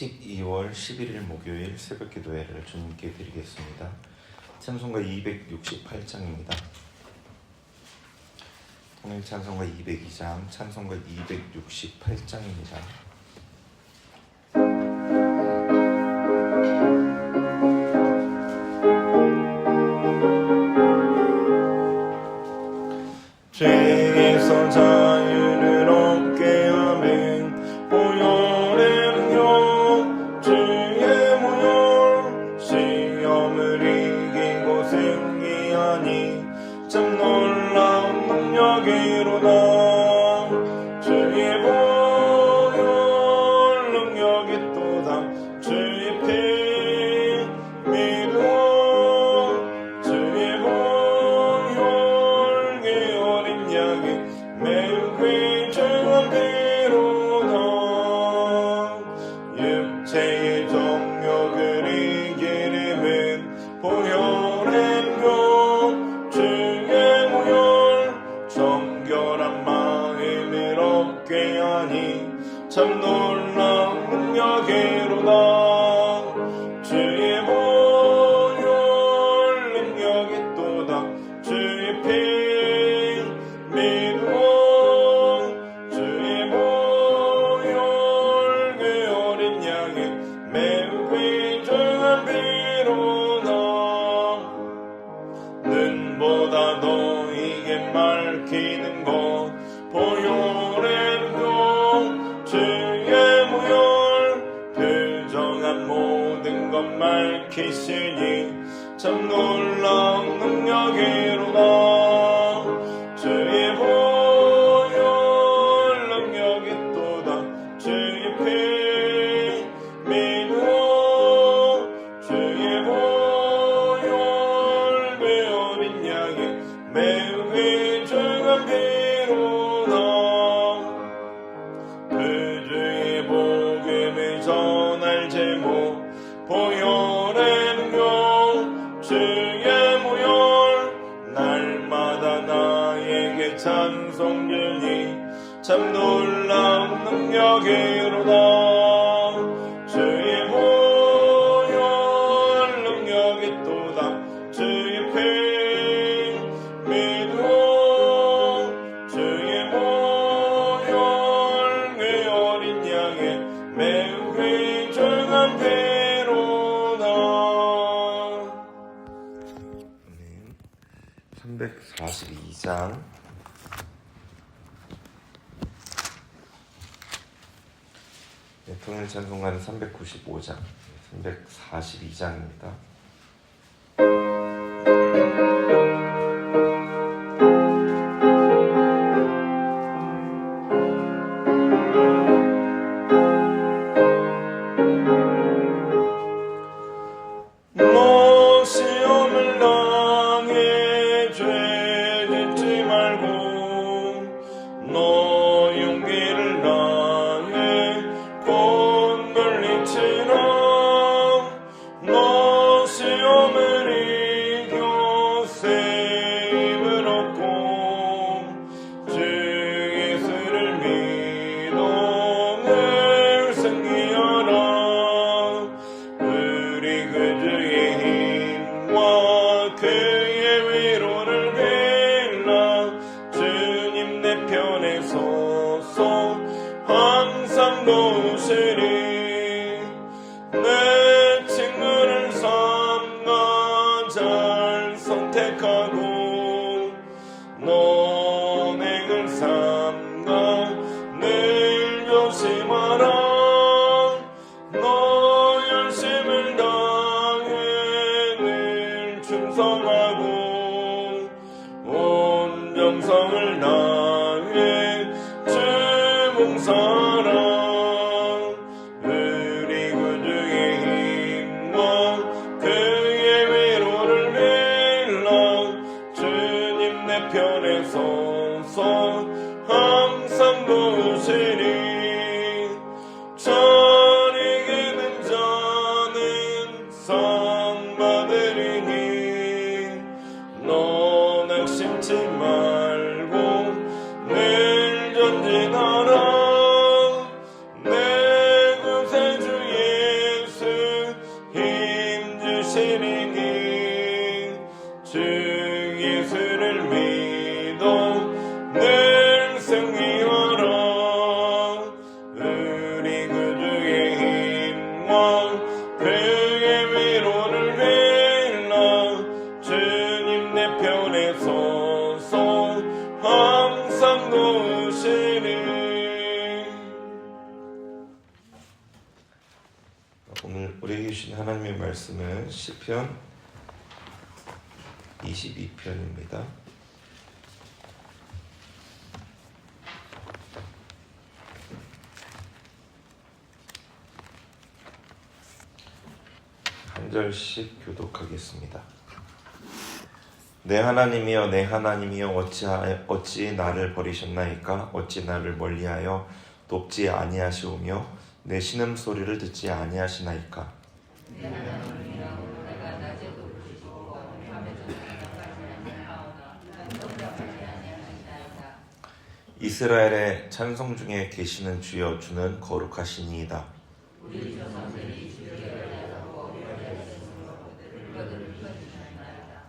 12월 11일 목요일 새벽기도회를 주님께 드리겠습니다. 찬송가 268장입니다. 통일 찬송가 202장, 찬송가 268장입니다. 죄에서 자유를 얻게 하는 보혈의 능력, 주의 보혈, 시험을 이기고 승리하니 참 놀라운 능력이로다. 주의 보혈 능력이 또다. 주의 피 믿어 주의 보혈 그 어린 양이 매우 귀중한 피로다. 육체의 정욕을 이기려면 보혈의 능력, 주의 보혈, 정결한 마음을 얻게 하니 참 놀라운 능력이로다. 주의 보혈 능력이 또다. 주의 피 믿어 주의 보혈 그 어린 양이 매우 귀중한 피로다. 눈보다 너에게 밝히는 것 보혈의 능력, 주의 보혈 부정한 모든 것 밝히시니 참 놀라운 능력이로다. 주의 보혈 능력이 또다. 주의 피 믿어 주의 보혈 그 어린 양이 매우 귀중한 피로다. 그 주의 복음을 전할 제목 보혈의 능력, 주의 보혈 날마다 나에게 찬송 주니 참 놀라운 능력이로다. 주의 보혈 능력이 또다. 주의 피 믿어 주의 보혈 그 어린 양의 매우 귀중한 피로다. 아멘. 342장 통일 찬송가는 395장, 342장입니다. 너 시험을 당해 죄 짓지 말고 너 용기를 다해 곧 물리치라. 너 시험을 이겨 세임을 얻고 주 예수를 믿어 늘 승리하라. 우리 그 주의 힘과 그의 위로를 빌라. 주님 내 편에 서서 항상 도우시리. 오늘 우리에게 주신 하나님의 말씀은 시편 22편입니다. 한 절씩 교독하겠습니다. 내 하나님이여 내 하나님이여 어찌 나를 버리셨나이까? 어찌 나를 멀리하여 돕지 아니하시오며 내 신음소리를 듣지 아니하시나이까? 내 하나님이여 내가 낮에도 부르시고 밤에도 찬양하오나 응답하지 아니하시나이까? 이스라엘의 찬송 중에 계시는 주여 주는 거룩하시니이다. 우리 조상들이 주께 연락하고 어려하였으므로 그들을 불러주셨나이다.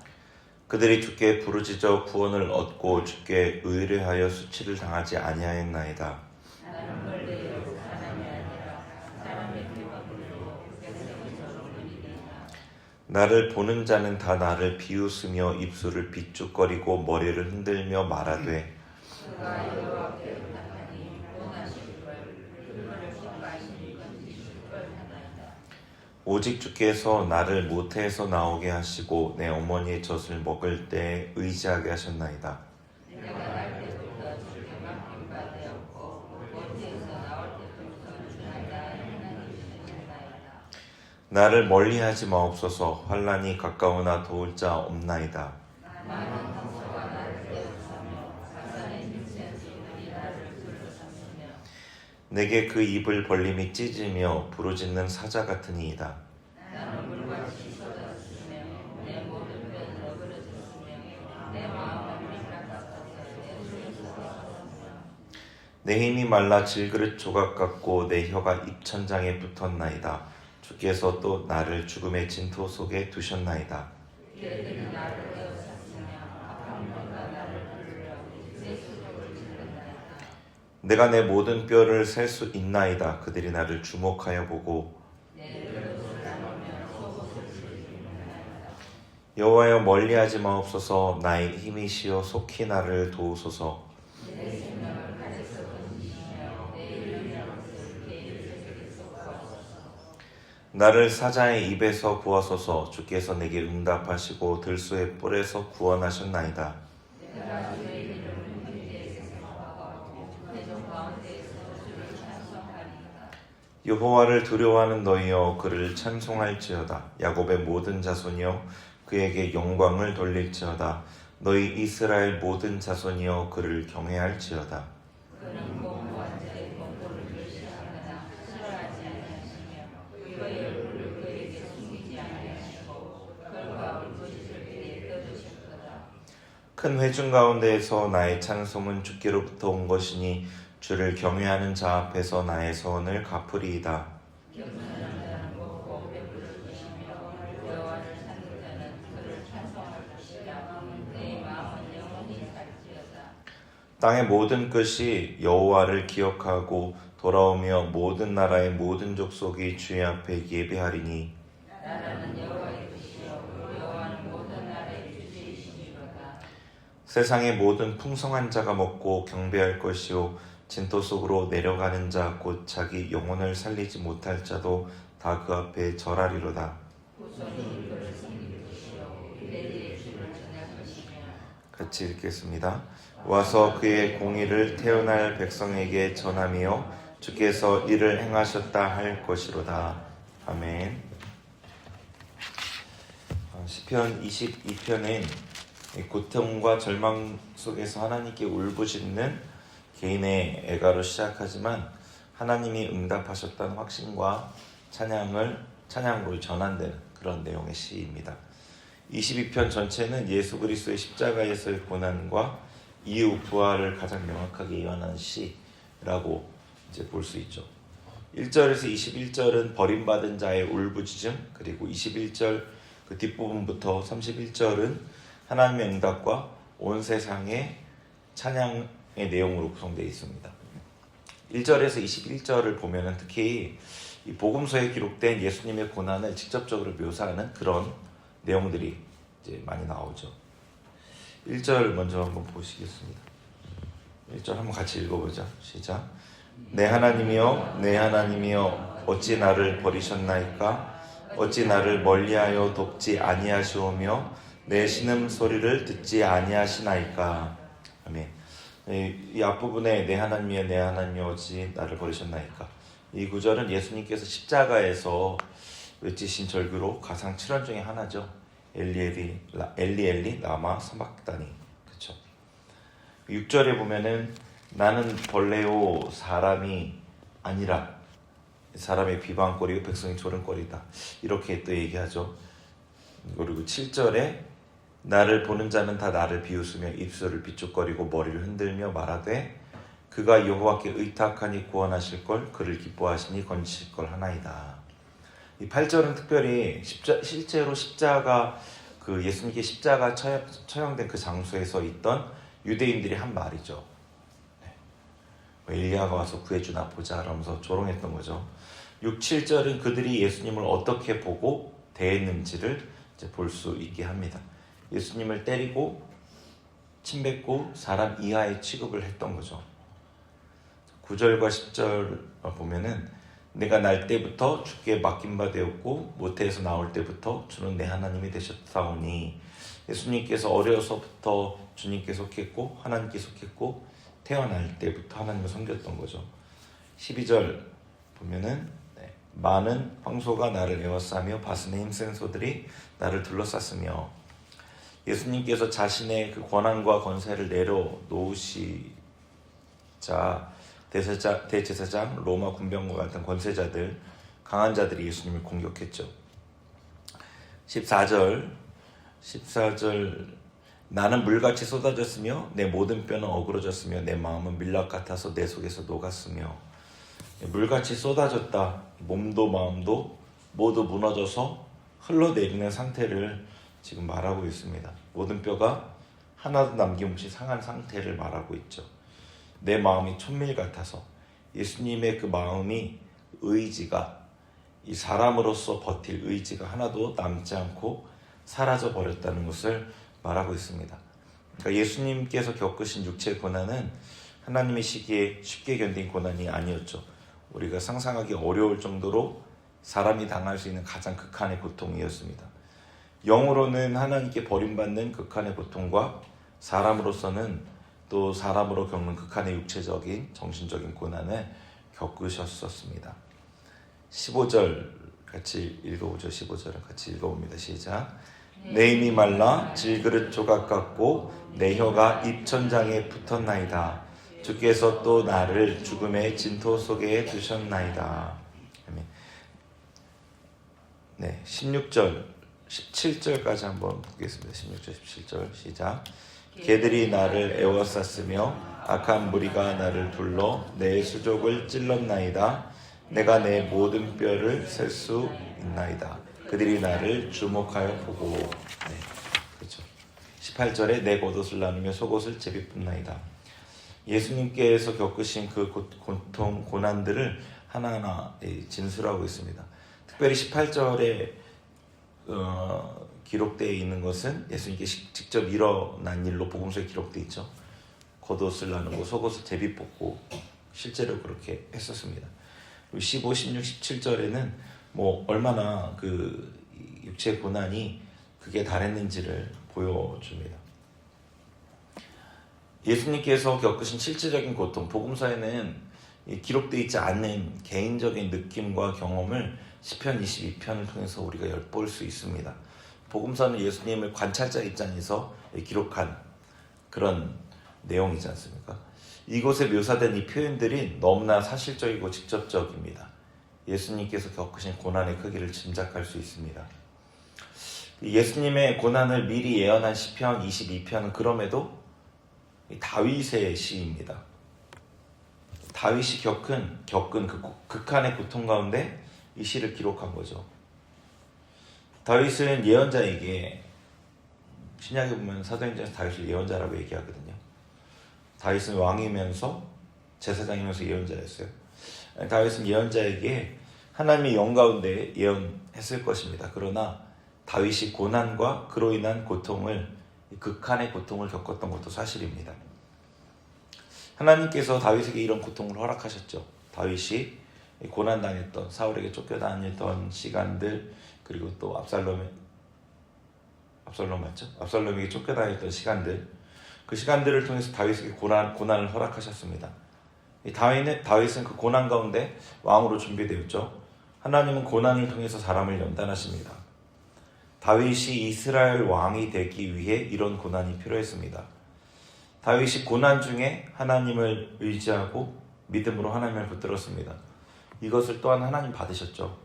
그들이 주께 부르짖어 구원을 얻고 주께 의뢰하여 수치를 당하지 아니하였나이다. 나를 보는 자는 다 나를 비웃으며 입술을 비죽거리고 머리를 흔들며 말하되 오직 주께서 나를 모태에서 나오게 하시고 내 어머니의 젖을 먹을 때 의지하게 하셨나이다. 나를 멀리하지 마옵소서. 환난이 가까우나 도울 자 없나이다. 내게 그 입을 벌림이 찢으며 부르짖는 사자 같으니이다. 내 힘이 말라 질그릇 조각 같고 내 혀가 입천장에 붙었나이다. 주께서 또 나를 죽음의 진토 속에 두셨나이다. 내가 내 모든 뼈를 셀 수 있나이다. 그들이 나를 주목하여 보고 여호와여 멀리하지 마옵소서. 나의 힘이시여 속히 나를 도우소서. 나를 사자의 입에서 구하소서. 주께서 내게 응답하시고 들소의 뿔에서 구원하셨나이다. 여호와를 두려워하는 너희여 그를 찬송할지어다. 야곱의 모든 자손이여 그에게 영광을 돌릴지어다. 너희 이스라엘 모든 자손이여 그를 경외할지어다. 큰 회중 가운데에서 나의 찬송은 주께로부터 온 것이니 주를 경외하는 자 앞에서 나의 서원을 갚으리이다. 땅의 모든 끝이 여호와를 기억하고 돌아오며 모든 나라의 모든 족속이 주의 앞에 예배하리니 세상의 모든 풍성한 자가 먹고 경배할 것이요 진토 속으로 내려가는 자 곧 자기 영혼을 살리지 못할 자도 다 그 앞에 절하리로다. 같이 읽겠습니다. 와서 그의 공의를 태어날 백성에게 전하며 주께서 이를 행하셨다 할 것이로다. 아멘. 시편 22편은 고통과 절망 속에서 하나님께 울부짖는 개인의 애가로 시작하지만 하나님이 응답하셨다는 확신과 찬양으로 전환되는 그런 내용의 시입니다. 22편 전체는 예수 그리스도의 십자가에서의 고난과 이후 부활을 가장 명확하게 예언하는 시라고 이제 볼 수 있죠. 1절에서 21절은 버림받은 자의 울부짖음, 그리고 21절 그 뒷부분부터 31절은 하나님의 응답과 온 세상의 찬양의 내용으로 구성되어 있습니다. 1절에서 21절을 보면 특히 이 복음서에 기록된 예수님의 고난을 직접적으로 묘사하는 그런 내용들이 이제 많이 나오죠. 1절 먼저 한번 보시겠습니다. 1절 한번 같이 읽어보자. 시작. 내 하나님이여 내 하나님이여 어찌 나를 버리셨나이까? 어찌 나를 멀리하여 돕지 아니하시오며 내 신음 소리를 듣지 아니하시나이까? 아멘. 이 앞부분에 내 하나님이 어찌 나를 버리셨나이까? 이 구절은 예수님께서 십자가에서 외치신 절규로 가상 7원 중에 하나죠. 엘리 라마 사박다니. 그렇죠. 6절에 보면은 나는 벌레요 사람이 아니라 사람의 비방거리요 백성의 조롱거리다. 이렇게 또 얘기하죠. 그리고 7절에 나를 보는 자는 다 나를 비웃으며 입술을 비축거리고 머리를 흔들며 말하되 그가 여호와께 의탁하니 구원하실 걸 그를 기뻐하시니 건지실 걸 하나이다. 이 8절은 특별히 실제로 십자가 그 예수님께 십자가 처형된 그 장소에서 있던 유대인들이 한 말이죠. 엘리야가 와서 구해주나 보자 하면서 조롱했던 거죠. 6, 7절은 그들이 예수님을 어떻게 보고 대했는지를 이제 볼 수 있게 합니다. 예수님을 때리고 침뱉고 사람 이하의 취급을 했던 거죠. 9절과 10절 보면은 내가 날 때부터 주께 맡긴 바 되었고 모태에서 나올 때부터 주는 내 하나님이 되셨사오니 예수님께서 어려서부터 주님께 속했고 하나님께 속했고 태어날 때부터 하나님을 섬겼던 거죠. 12절 보면은 많은 황소가 나를 에워싸며 바스네 힘센 소들이 나를 둘러쌌으며 예수님께서 자신의 그 권한과 권세를 내려놓으시자 대제사장, 로마 군병과 같은 권세자들, 강한 자들이 예수님을 공격했죠. 14절 나는 물같이 쏟아졌으며 내 모든 뼈는 어그러졌으며 내 마음은 밀랍 같아서 내 속에서 녹았으며 물같이 쏟아졌다. 몸도 마음도 모두 무너져서 흘러내리는 상태를 지금 말하고 있습니다. 모든 뼈가 하나도 남김없이 상한 상태를 말하고 있죠. 내 마음이 천밀 같아서 예수님의 그 마음이 의지가 이 사람으로서 버틸 의지가 하나도 남지 않고 사라져 버렸다는 것을 말하고 있습니다. 그러니까 예수님께서 겪으신 육체의 고난은 하나님의 시기에 쉽게 견딘 고난이 아니었죠. 우리가 상상하기 어려울 정도로 사람이 당할 수 있는 가장 극한의 고통이었습니다. 영으로는 하나님께 버림받는 극한의 고통과 사람으로서는 또 사람으로 겪는 극한의 육체적인 정신적인 고난을 겪으셨었습니다. 15절 같이 읽어보죠. 15절은 같이 읽어봅니다. 시작. 내 입이 말라 질그릇 조각 같고 내 혀가 입천장에 붙었나이다. 주께서 또 나를 죽음의 진토 속에 두셨나이다. 네, 16절 17절까지 한번 보겠습니다. 16절 17절 시작. 개들이 나를 에워쌌으며 악한 무리가 나를 둘러 내 수족을 찔렀나이다. 내가 내 모든 뼈를 셀 수 있나이다. 그들이 나를 주목하여 보고. 네, 그렇죠. 18절에 내 겉옷을 나누며 속옷을 제비뿐나이다. 예수님께서 겪으신 그 고통, 고난들을 하나하나 진술하고 있습니다. 특별히 18절에 기록되어 있는 것은 예수님께 직접 일어난 일로 복음서에 기록되어 있죠. 겉옷을 나누고 속옷을 제비 뽑고 실제로 그렇게 했었습니다. 15, 16, 17절에는 뭐 얼마나 그 육체의 고난이 그게 달했는지를 보여줍니다. 예수님께서 겪으신 실제적인 고통, 복음서에는 기록되어 있지 않는 개인적인 느낌과 경험을 시편 22편을 통해서 우리가 엿볼 수 있습니다. 복음서는 예수님을 관찰자 입장에서 기록한 그런 내용이지 않습니까? 이곳에 묘사된 이 표현들이 너무나 사실적이고 직접적입니다. 예수님께서 겪으신 고난의 크기를 짐작할 수 있습니다. 예수님의 고난을 미리 예언한 시편 22편은 그럼에도 다윗의 시입니다. 다윗이 겪은 그 극한의 고통 가운데 이 시를 기록한 거죠. 다윗은 예언자에게 신약에 보면 사도행전에서 다윗을 예언자라고 얘기하거든요. 다윗은 왕이면서 제사장이면서 예언자였어요. 다윗은 예언자에게 하나님의 영 가운데 예언했을 것입니다. 그러나 다윗이 고난과 그로 인한 고통을 극한의 고통을 겪었던 것도 사실입니다. 하나님께서 다윗에게 이런 고통을 허락하셨죠. 다윗이 고난당했던, 사울에게 쫓겨다니던 시간들, 그리고 또 압살롬 맞죠? 압살롬에게 쫓겨다녔던 시간들, 그 시간들을 통해서 다윗에게 고난을 허락하셨습니다. 다윗은 그 고난 가운데 왕으로 준비되었죠. 하나님은 고난을 통해서 사람을 연단하십니다. 다윗이 이스라엘 왕이 되기 위해 이런 고난이 필요했습니다. 다윗이 고난 중에 하나님을 의지하고 믿음으로 하나님을 붙들었습니다. 이것을 또한 하나님 받으셨죠.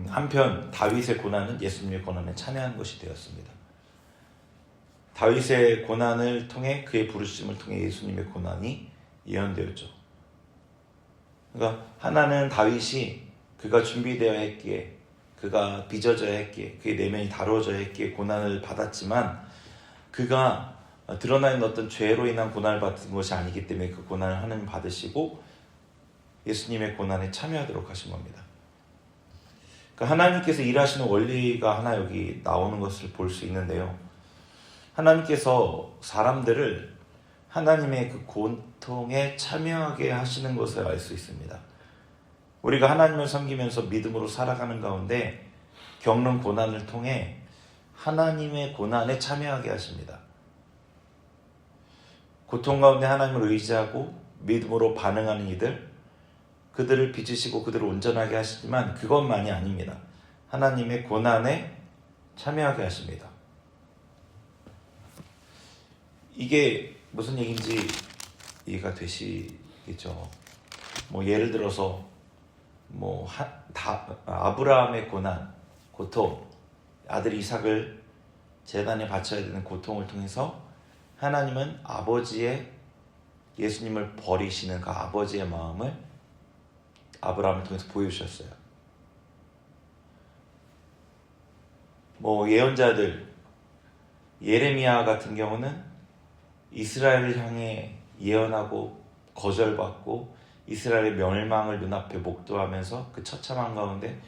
한편 다윗의 고난은 예수님의 고난에 참여한 것이 되었습니다. 다윗의 고난을 통해, 그의 부르심을 통해 예수님의 고난이 예언되었죠. 그러니까 하나는 다윗이 그가 준비되어야 했기에, 그가 빚어져야 했기에, 그의 내면이 다루어져야 했기에 고난을 받았지만, 그가 드러나 있는 어떤 죄로 인한 고난을 받은 것이 아니기 때문에 그 고난을 하나님 받으시고 예수님의 고난에 참여하도록 하신 겁니다. 그러니까 하나님께서 일하시는 원리가 하나 여기 나오는 것을 볼 수 있는데요. 하나님께서 사람들을 하나님의 그 고통에 참여하게 하시는 것을 알 수 있습니다. 우리가 하나님을 섬기면서 믿음으로 살아가는 가운데 겪는 고난을 통해 하나님의 고난에 참여하게 하십니다. 고통 가운데 하나님을 의지하고 믿음으로 반응하는 이들, 그들을 빚으시고 그들을 온전하게 하시지만 그것만이 아닙니다. 하나님의 고난에 참여하게 하십니다. 이게 무슨 얘기인지 이해가 되시겠죠? 예를 들어서 아브라함의 고통, 아들 이삭을 제단에 바쳐야 되는 고통을 통해서 하나님은 아버지의, 예수님을 버리시는 그 아버지의 마음을 아브라함을 통해서 보여주셨어요. 예언자들, 예레미야 같은 경우는 이스라엘을 향해 예언하고 거절받고 이스라엘의 멸망을 눈앞에 목도하면서 그 처참한 가운데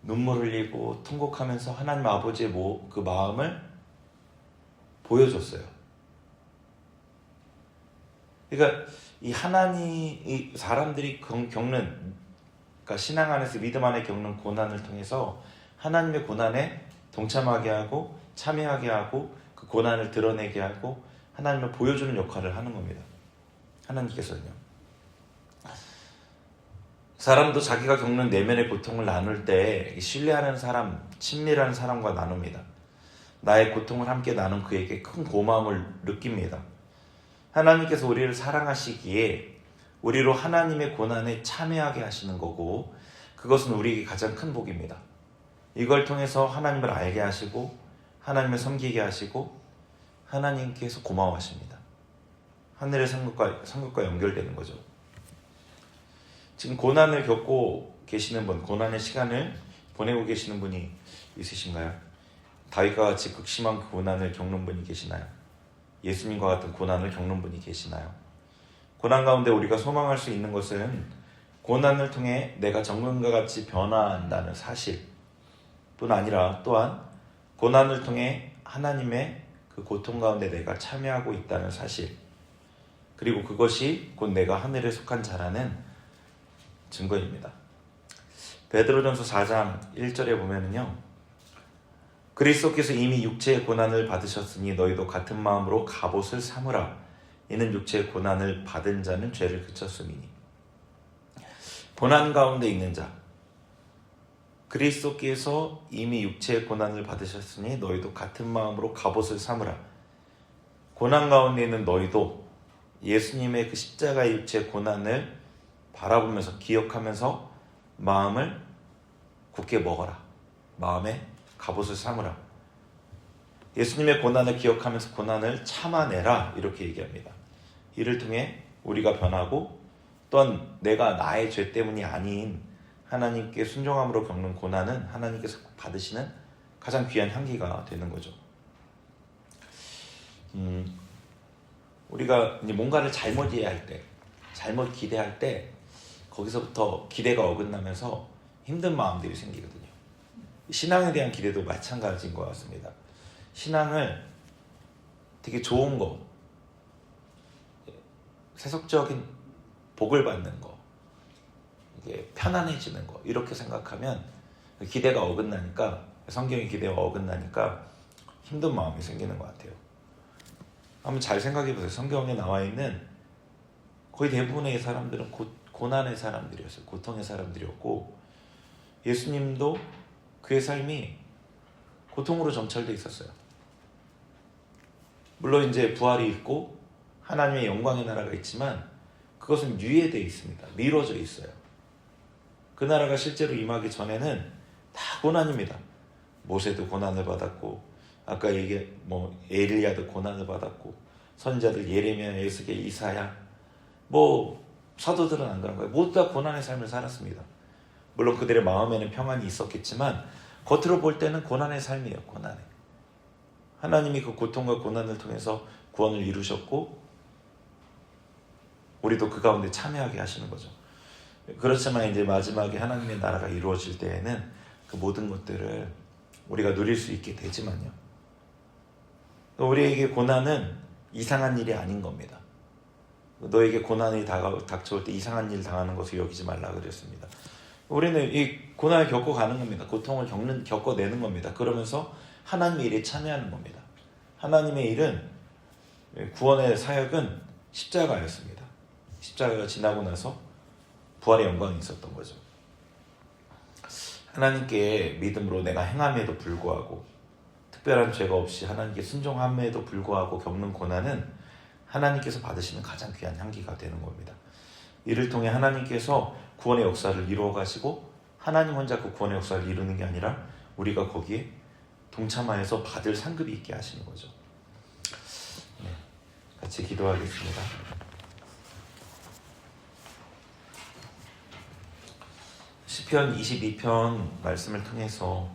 눈물 흘리고 통곡하면서 하나님 아버지의 그 마음을 보여줬어요. 그러니까 이 사람들이 겪는, 그러니까 신앙 안에서 믿음 안에 겪는 고난을 통해서 하나님의 고난에 동참하게 하고 참여하게 하고 그 고난을 드러내게 하고 하나님을 보여주는 역할을 하는 겁니다. 하나님께서는요. 사람도 자기가 겪는 내면의 고통을 나눌 때 신뢰하는 사람, 친밀한 사람과 나눕니다. 나의 고통을 함께 나눈 그에게 큰 고마움을 느낍니다. 하나님께서 우리를 사랑하시기에 우리로 하나님의 고난에 참여하게 하시는 거고, 그것은 우리에게 가장 큰 복입니다. 이걸 통해서 하나님을 알게 하시고 하나님을 섬기게 하시고 하나님께서 고마워하십니다. 하늘의 상급과 연결되는 거죠. 지금 고난을 겪고 계시는 분, 고난의 시간을 보내고 계시는 분이 있으신가요? 다윗과 같이 극심한 그 고난을 겪는 분이 계시나요? 예수님과 같은 고난을 겪는 분이 계시나요? 고난 가운데 우리가 소망할 수 있는 것은 고난을 통해 내가 정금과 같이 변화한다는 사실뿐 아니라 또한 고난을 통해 하나님의 그 고통 가운데 내가 참여하고 있다는 사실, 그리고 그것이 곧 내가 하늘에 속한 자라는 증거입니다. 베드로전서 4장 1절에 보면은요, 그리스도께서 이미 육체의 고난을 받으셨으니 너희도 같은 마음으로 갑옷을 삼으라. 이는 육체의 고난을 받은 자는 죄를 그쳤음이니. 고난 가운데 있는 자, 그리스도께서 이미 육체의 고난을 받으셨으니 너희도 같은 마음으로 갑옷을 삼으라. 고난 가운데 있는 너희도 예수님의 그 십자가의 육체의 고난을 바라보면서 기억하면서 마음을 굳게 먹어라. 마음에 갑옷을 삼으라. 예수님의 고난을 기억하면서 고난을 참아내라. 이렇게 얘기합니다. 이를 통해 우리가 변하고 또한 내가 나의 죄 때문이 아닌 하나님께 순종함으로 겪는 고난은 하나님께서 받으시는 가장 귀한 향기가 되는 거죠. 우리가 이제 뭔가를 잘못 이해할 때, 잘못 기대할 때 거기서부터 기대가 어긋나면서 힘든 마음들이 생기거든요. 신앙에 대한 기대도 마찬가지인 것 같습니다. 신앙을 되게 좋은 거, 세속적인 복을 받는 거, 이게 편안해지는 거 이렇게 생각하면 기대가 어긋나니까 성경의 기대가 어긋나니까 힘든 마음이 생기는 것 같아요. 한번 잘 생각해 보세요. 성경에 나와 있는 거의 대부분의 사람들은 고난의 사람들이었어요. 고통의 사람들이었고 예수님도 그의 삶이 고통으로 점철되어 있었어요. 물론 이제 부활이 있고 하나님의 영광의 나라가 있지만 그것은 유예되어 있습니다. 미뤄져 있어요. 그 나라가 실제로 임하기 전에는 다 고난입니다. 모세도 고난을 받았고 아까 엘리야도 고난을 받았고 선지자들 예레미야, 에스겔, 이사야 사도들은 안 그런 거예요. 모두 다 고난의 삶을 살았습니다. 물론 그들의 마음에는 평안이 있었겠지만 겉으로 볼 때는 고난의 삶이에요. 고난의. 하나님이 그 고통과 고난을 통해서 구원을 이루셨고 우리도 그 가운데 참여하게 하시는 거죠. 그렇지만 이제 마지막에 하나님의 나라가 이루어질 때에는 그 모든 것들을 우리가 누릴 수 있게 되지만요. 우리에게 고난은 이상한 일이 아닌 겁니다. 너에게 고난이 닥쳐올 때 이상한 일 당하는 것을 여기지 말라 그랬습니다. 우리는 이 고난을 겪어가는 겁니다. 고통을 겪어내는 겁니다. 그러면서 하나님의 일에 참여하는 겁니다. 하나님의 일은 구원의 사역은 십자가였습니다. 십자가가 지나고 나서 부활의 영광이 있었던 거죠. 하나님께 믿음으로 내가 행함에도 불구하고 특별한 죄가 없이 하나님께 순종함에도 불구하고 겪는 고난은 하나님께서 받으시는 가장 귀한 향기가 되는 겁니다. 이를 통해 하나님께서 구원의 역사를 이루어 가시고 하나님 혼자 그 구원의 역사를 이루는 게 아니라 우리가 거기에 동참하여서 받을 상급이 있게 하시는 거죠. 네, 같이 기도하겠습니다. 시편 22편 말씀을 통해서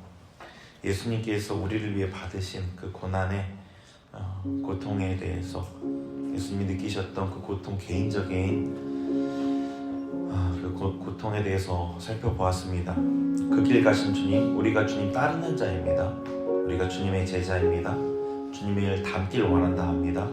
예수님께서 우리를 위해 받으신 그 고난의 고통에 대해서 예수님이 느끼셨던 그 고통, 개인적인 그 고통에 대해서 살펴보았습니다. 그 길 가신 주님, 우리가 주님 따르는 자입니다. 우리가 주님의 제자입니다. 주님의 일 담기를 원한다 합니다.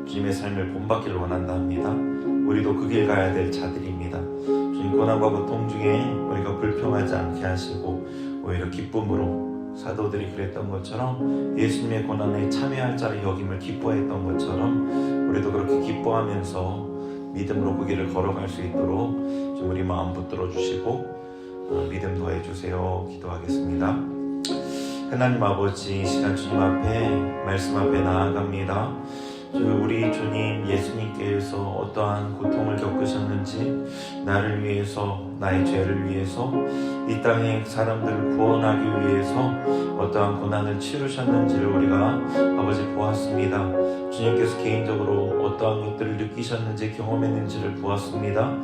주님의 삶을 본받기를 원한다 합니다. 우리도 그 길 가야 될 자들입니다. 주님 고난과 고통 중에 우리가 불평하지 않게 하시고 오히려 기쁨으로 사도들이 그랬던 것처럼 예수님의 고난에 참여할 자를 여김을 기뻐했던 것처럼 우리도 그렇게 기뻐하면서 믿음으로 그 길을 걸어갈 수 있도록 좀 우리 마음 붙들어 주시고 믿음 더해 주세요. 기도하겠습니다. 하나님 아버지, 이 시간 주님 앞에 말씀 앞에 나아갑니다. 우리 주님 예수님께서 어떠한 고통을 겪으셨는지 나를 위해서, 나의 죄를 위해서, 이 땅의 사람들을 구원하기 위해서 어떠한 고난을 치르셨는지를 우리가 아버지 보았습니다. 주님께서 개인적으로 어떠한 것들을 느끼셨는지 경험했는지를 보았습니다.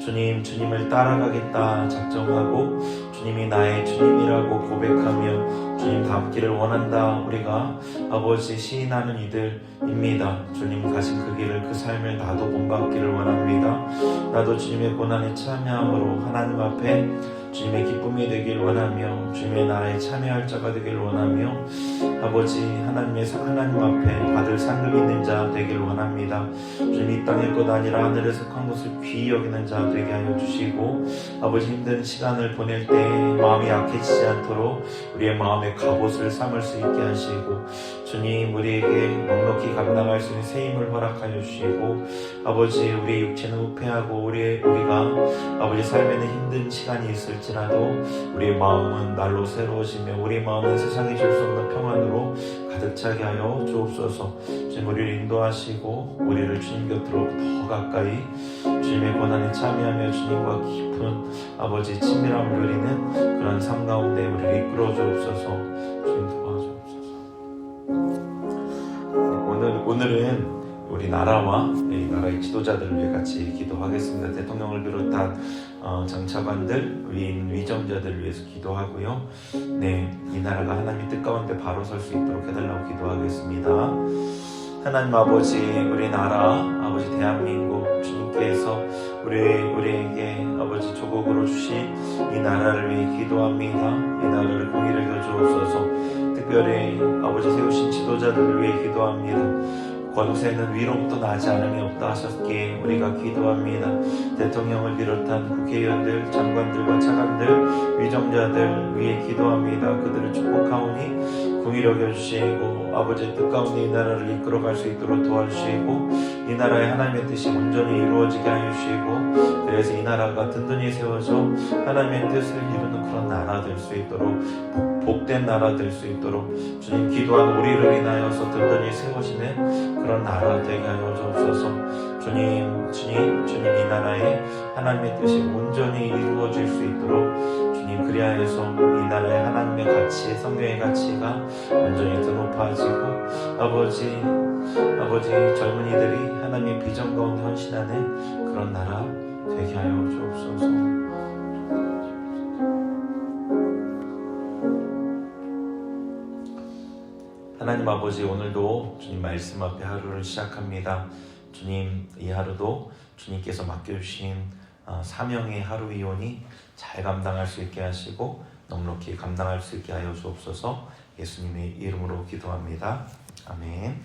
주님, 주님을 따라가겠다 작정하고 주님이 나의 주님이라고 고백하며 주님 닮기를 원한다 우리가 아버지 시인하는 이들입니다. 주님 가신 그 길을, 그 삶을 나도 본받기를 원합니다. 나도 주님의 고난에 참여함으로 하나님 앞에 주님의 기쁨이 되길 원하며 주님의 나라에 참여할 자가 되길 원하며 아버지 하나님 앞에 받을 상급 있는 자 되길 원합니다. 주님 이 땅의 것 아니라 하늘에 속한 것을 귀히 여기는 자 되게 하여 주시고 아버지 힘든 시간을 보낼 때 마음이 약해지지 않도록 우리의 마음의 갑옷을 삼을 수 있게 하시고 주님 우리에게 넉넉히 감당할 수 있는 새 힘을 허락하여 주시고 아버지 우리의 육체는 후패하고 우리가 아버지 삶에는 힘든 시간이 있을지라도 우리의 마음은 날로 새로워지며 우리의 마음은 세상에 줄 수 없는 평안으로 가득 차게 하여 주옵소서. 주님 우리를 인도하시고 우리를 주님 곁으로 더 가까이 주님의 고난에 참여하며 주님과 깊은 아버지 친밀함을 누리는 그런 삶 가운데 우리를 이끌어 주옵소서. 주님 도와주옵소서. 오늘은 우리 나라와 이 나라의 지도자들을 위해 같이 기도하겠습니다. 대통령을 비롯한 정차관들, 위정자들을 위해서 기도하고요. 네, 이 나라가 하나님의 뜻 가운데 바로 설 수 있도록 해달라고 기도하겠습니다. 하나님 아버지, 우리 나라, 아버지 대한민국 주님께서 우리에게 아버지 조국으로 주신 이 나라를 위해 기도합니다. 이 나라를 공의를 여주옵소서. 특별히 아버지 세우신 지도자들을 위해 기도합니다. 권세는 위로부터 나지 않음이 없다 하셨기에 우리가 기도합니다. 대통령을 비롯한 국회의원들, 장관들과 차관들, 위정자들 위해 기도합니다. 그들을 축복하오니 궁히 여겨주시고 아버지의 뜻 가운데 이 나라를 이끌어갈 수 있도록 도와주시고 이 나라의 하나님의 뜻이 온전히 이루어지게 하시고 그래서 이 나라가 든든히 세워져 하나님의 뜻을 이루는 그런 나라 될 수 있도록 복된 나라 될 수 있도록 주님 기도한 우리를 인하여서 든든히 세우시는 그런 나라 되게 하여 주옵소서. 주님 이 나라에 하나님의 뜻이 온전히 이루어질 수 있도록 주님 그리하여서 이 나라의 하나님의 가치, 성경의 가치가 온전히 더 높아지고 아버지 젊은이들이 하나님의 비전 가운데 헌신하는 그런 나라 되게 하여 주옵소서. 하나님 아버지, 오늘도 주님 말씀 앞에 하루를 시작합니다. 주님, 이 하루도 주님께서 맡겨주신 사명의 하루이오니 잘 감당할 수 있게 하시고 넉넉히 감당할 수 있게 하여 주옵소서. 예수님의 이름으로 기도합니다. 아멘.